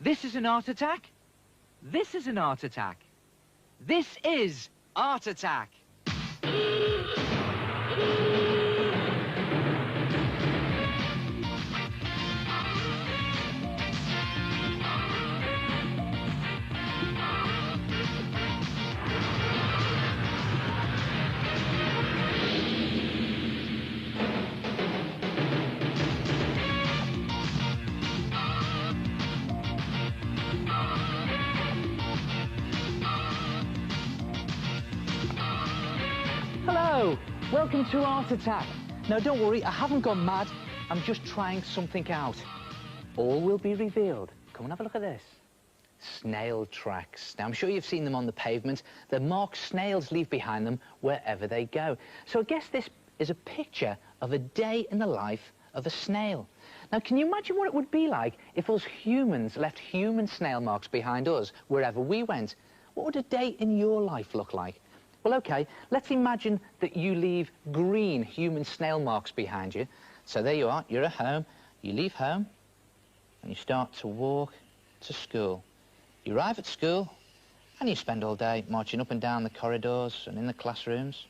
This is an art attack. This is an art attack. This is Art Attack. Hello, welcome to Art Attack. Now don't worry, I haven't gone mad. I'm just trying something out. All will be revealed. Come and have a look at this. Snail tracks. Now I'm sure you've seen them on the pavement. They're marks snails leave behind them wherever they go. So I guess this is a picture of a day in the life of a snail. Now can you imagine what it would be like if us humans left human snail marks behind us wherever we went? What would a day in your life look like? Well, OK, let's imagine that you leave green human snail marks behind you. So there you are, you're at home, you leave home, and you start to walk to school. You arrive at school, and you spend all day marching up and down the corridors and in the classrooms.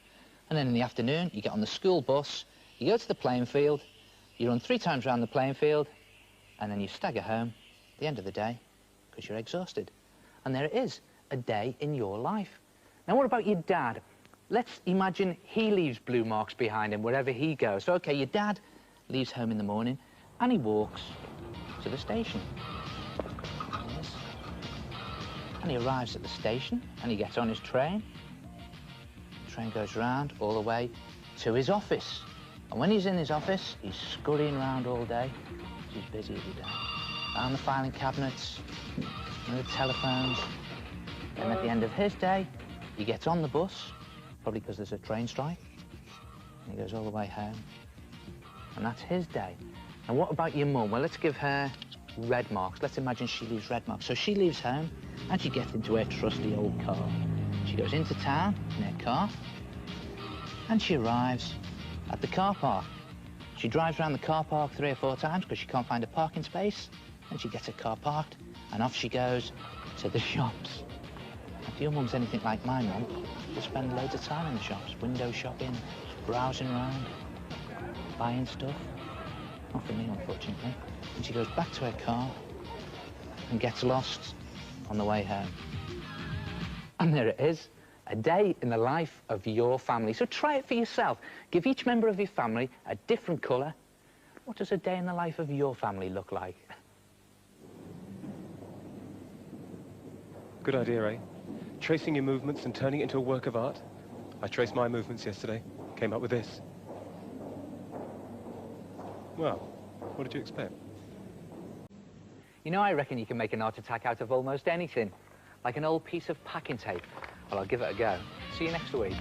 And then in the afternoon, you get on the school bus, you go to the playing field, you run 3 times around the playing field, and then you stagger home at the end of the day, because you're exhausted. And there it is, a day in your life. Now, what about your dad? Let's imagine he leaves blue marks behind him wherever he goes. So, OK, your dad leaves home in the morning and he walks to the station. And he arrives at the station and he gets on his train. The train goes round all the way to his office. And when he's in his office, he's scurrying around all day. He's busy every day. Around the filing cabinets, and the telephones. And at the end of his day, he gets on the bus, probably because there's a train strike, and he goes all the way home. And that's his day. And what about your mum? Well, let's give her red marks. Let's imagine she leaves red marks. So she leaves home, and she gets into her trusty old car. She goes into town in her car, and she arrives at the car park. She drives around the car park 3 or 4 times because she can't find a parking space, and she gets her car parked, and off she goes to the shops. If your mum's anything like my mum, she'll spend loads of time in the shops, window shopping, browsing around, buying stuff. Not for me, unfortunately. And she goes back to her car and gets lost on the way home. And there it is, a day in the life of your family. So try it for yourself. Give each member of your family a different colour. What does a day in the life of your family look like? Good idea, eh? Tracing your movements and turning it into a work of art. I traced my movements yesterday, came up with this. Well, what did you expect? You know, I reckon you can make an art attack out of almost anything. Like an old piece of packing tape. Well, I'll give it a go. See you next week.